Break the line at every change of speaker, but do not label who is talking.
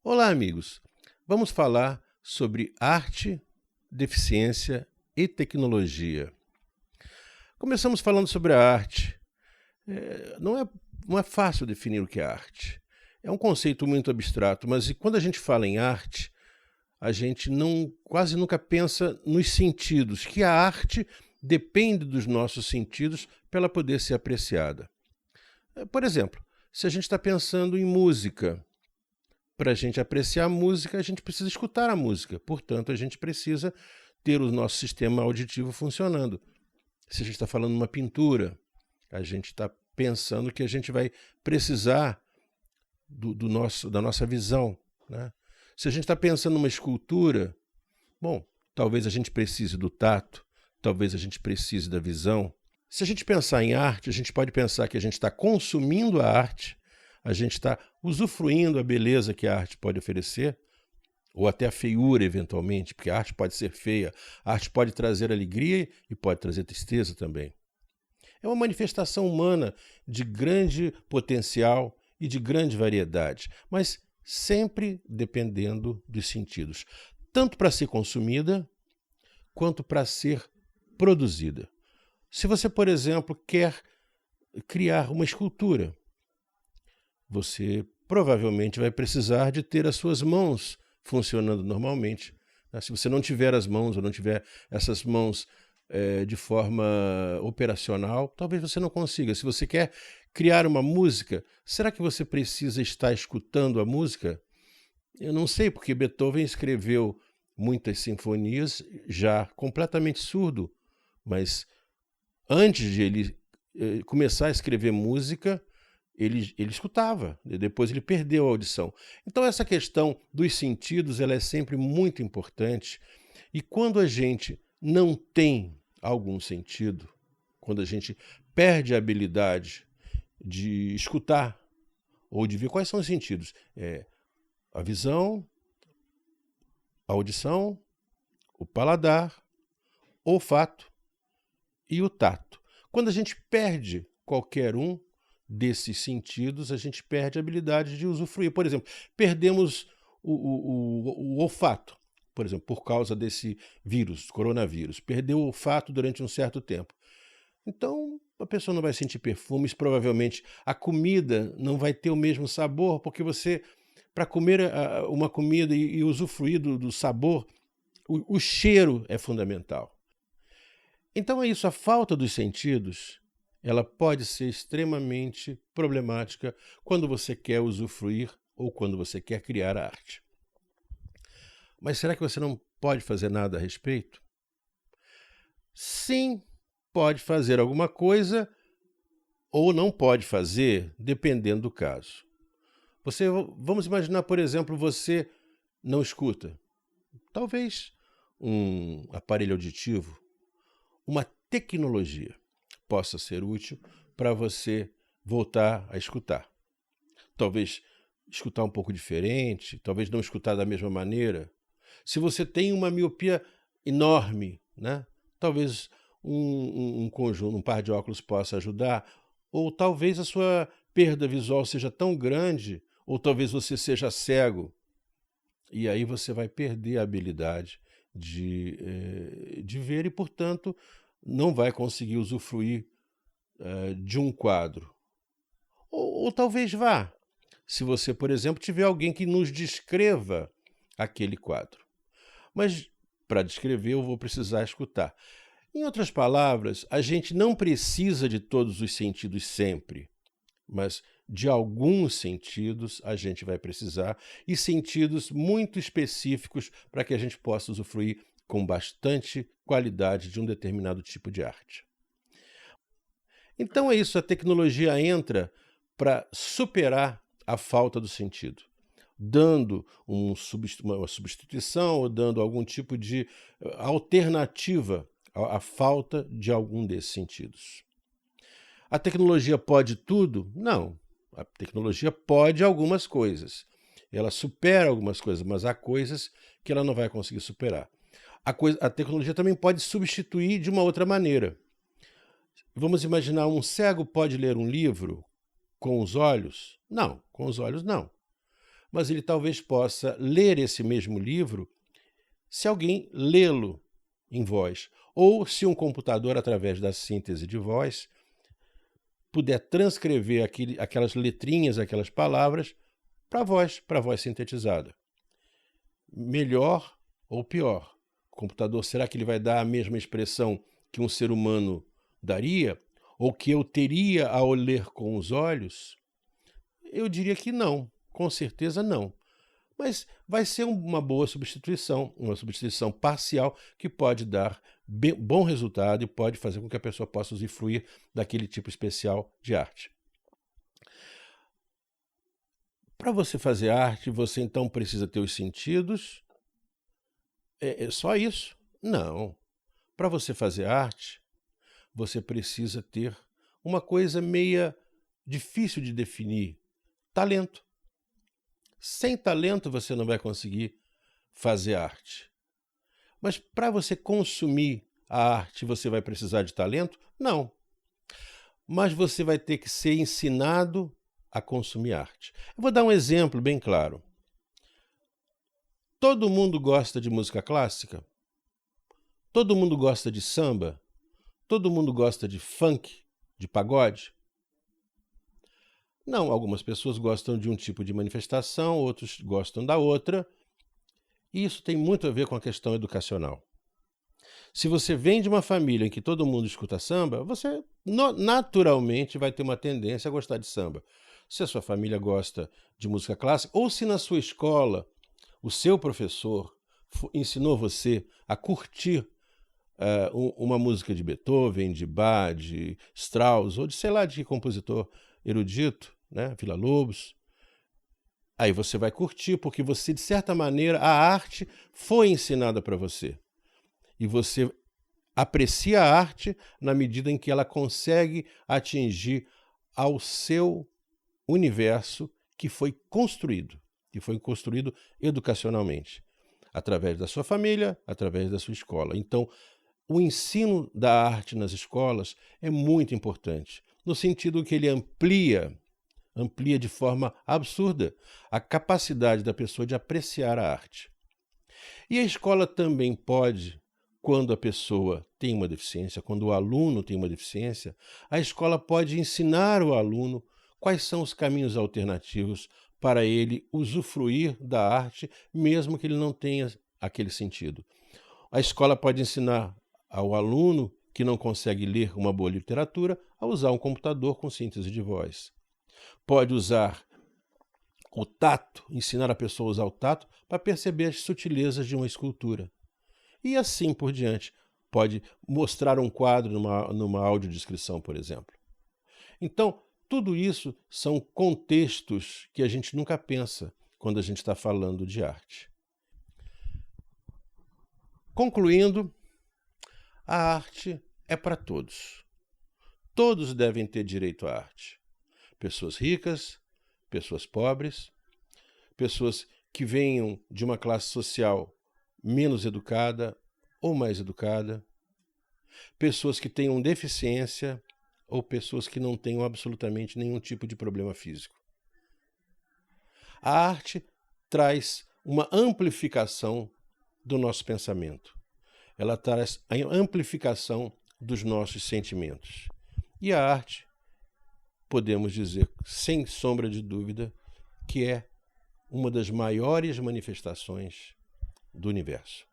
Olá, amigos. Vamos falar sobre arte, deficiência e tecnologia. Começamos falando sobre a arte. Não é fácil definir o que é arte. É um conceito muito abstrato, mas quando a gente fala em arte, a gente não quase nunca pensa nos sentidos, que a arte depende dos nossos sentidos para ela poder ser apreciada. Por exemplo, se a gente está pensando em música, para a gente apreciar a música, a gente precisa escutar a música. Portanto, a gente precisa ter o nosso sistema auditivo funcionando. Se a gente está falando uma pintura, a gente está pensando que a gente vai precisar da nossa visão, né? Se a gente está pensando numa escultura, bom, talvez a gente precise do tato, talvez a gente precise da visão. Se a gente pensar em arte, a gente pode pensar que a gente está consumindo a arte, a gente está usufruindo a beleza que a arte pode oferecer, ou até a feiura, eventualmente, porque a arte pode ser feia, a arte pode trazer alegria e pode trazer tristeza também. É uma manifestação humana de grande potencial e de grande variedade, mas sempre dependendo dos sentidos, tanto para ser consumida quanto para ser produzida. Se você, por exemplo, quer criar uma escultura, você provavelmente vai precisar de ter as suas mãos funcionando normalmente. Se você não tiver as mãos ou não tiver essas mãos de forma operacional, talvez você não consiga. Se você quer criar uma música, será que você precisa estar escutando a música? Eu não sei, porque Beethoven escreveu muitas sinfonias já completamente surdo, mas antes de ele começar a escrever música, ele escutava, e depois ele perdeu a audição. Então essa questão dos sentidos ela é sempre muito importante, e quando a gente não tem algum sentido, quando a gente perde a habilidade de escutar ou de ver quais são os sentidos, a visão, a audição, o paladar, o olfato e o tato. Quando a gente perde qualquer um desses sentidos, a gente perde a habilidade de usufruir. Por exemplo, perdemos o olfato, por exemplo, por causa desse vírus, coronavírus. Perdeu o olfato durante um certo tempo. Então, a pessoa não vai sentir perfumes, provavelmente a comida não vai ter o mesmo sabor, porque você, para comer uma comida e usufruir do sabor, o cheiro é fundamental. Então é isso, a falta dos sentidos, ela pode ser extremamente problemática quando você quer usufruir ou quando você quer criar arte. Mas será que você não pode fazer nada a respeito? Sim, pode fazer alguma coisa ou não pode fazer, dependendo do caso. Vamos imaginar, por exemplo, você não escuta. Talvez um aparelho auditivo, uma tecnologia possa ser útil para você voltar a escutar. Talvez escutar um pouco diferente, talvez não escutar da mesma maneira. Se você tem uma miopia enorme, né? Talvez um conjunto, um par de óculos possa ajudar, ou talvez a sua perda visual seja tão grande, ou talvez você seja cego, e aí você vai perder a habilidade de ver e, portanto, não vai conseguir usufruir de um quadro. Ou talvez vá, se você, por exemplo, tiver alguém que nos descreva aquele quadro. Mas, para descrever, eu vou precisar escutar. Em outras palavras, a gente não precisa de todos os sentidos sempre, mas de alguns sentidos a gente vai precisar, e sentidos muito específicos para que a gente possa usufruir com bastante qualidade de um determinado tipo de arte. Então é isso, a tecnologia entra para superar a falta do sentido, dando uma substituição ou dando algum tipo de alternativa à falta de algum desses sentidos. A tecnologia pode tudo? Não. A tecnologia pode algumas coisas. Ela supera algumas coisas, mas há coisas que ela não vai conseguir superar. A tecnologia também pode substituir de uma outra maneira. Vamos imaginar, um cego pode ler um livro com os olhos? Não, com os olhos não. mas ele talvez possa ler esse mesmo livro se alguém lê-lo em voz, ou se um computador, através da síntese de voz, puder transcrever aquelas letrinhas, aquelas palavras, para a voz sintetizada. Melhor ou pior? O computador, será que ele vai dar a mesma expressão que um ser humano daria? Ou que eu teria ao ler com os olhos? Eu diria que não, com certeza não. Mas vai ser uma boa substituição, uma substituição parcial que pode dar bom resultado e pode fazer com que a pessoa possa usufruir daquele tipo especial de arte. Para você fazer arte, você então precisa ter os sentidos? É só isso? Não. Para você fazer arte, você precisa ter uma coisa meia difícil de definir: talento. Sem talento você não vai conseguir fazer arte. Mas para você consumir a arte, você vai precisar de talento? Não. Mas você vai ter que ser ensinado a consumir arte. Eu vou dar um exemplo bem claro. Todo mundo gosta de música clássica? Todo mundo gosta de samba? Todo mundo gosta de funk, de pagode? Não, algumas pessoas gostam de um tipo de manifestação, outros gostam da outra. E isso tem muito a ver com a questão educacional. Se você vem de uma família em que todo mundo escuta samba, você naturalmente vai ter uma tendência a gostar de samba. Se a sua família gosta de música clássica, ou se na sua escola o seu professor ensinou você a curtir uma música de Beethoven, de Bach, de Strauss, ou de sei lá de que compositor erudito, né, Villa-Lobos, aí você vai curtir, porque você, de certa maneira, a arte foi ensinada para você. E você aprecia a arte na medida em que ela consegue atingir ao seu universo que foi construído educacionalmente, através da sua família, através da sua escola. Então, o ensino da arte nas escolas é muito importante, no sentido que ele amplia de forma absurda a capacidade da pessoa de apreciar a arte. E a escola também pode, quando a pessoa tem uma deficiência, quando o aluno tem uma deficiência, a escola pode ensinar o aluno quais são os caminhos alternativos para ele usufruir da arte, mesmo que ele não tenha aquele sentido. A escola pode ensinar ao aluno que não consegue ler uma boa literatura a usar um computador com síntese de voz. Pode usar o tato, ensinar a pessoa a usar o tato para perceber as sutilezas de uma escultura. E assim por diante. Pode mostrar um quadro numa audiodescrição, por exemplo. Então, tudo isso são contextos que a gente nunca pensa quando a gente está falando de arte. Concluindo, a arte é para todos. Todos devem ter direito à arte. Pessoas ricas, pessoas pobres, pessoas que venham de uma classe social menos educada ou mais educada, pessoas que tenham deficiência ou pessoas que não tenham absolutamente nenhum tipo de problema físico. A arte traz uma amplificação do nosso pensamento. Ela traz a amplificação dos nossos sentimentos. E a arte, podemos dizer, sem sombra de dúvida, que é uma das maiores manifestações do universo.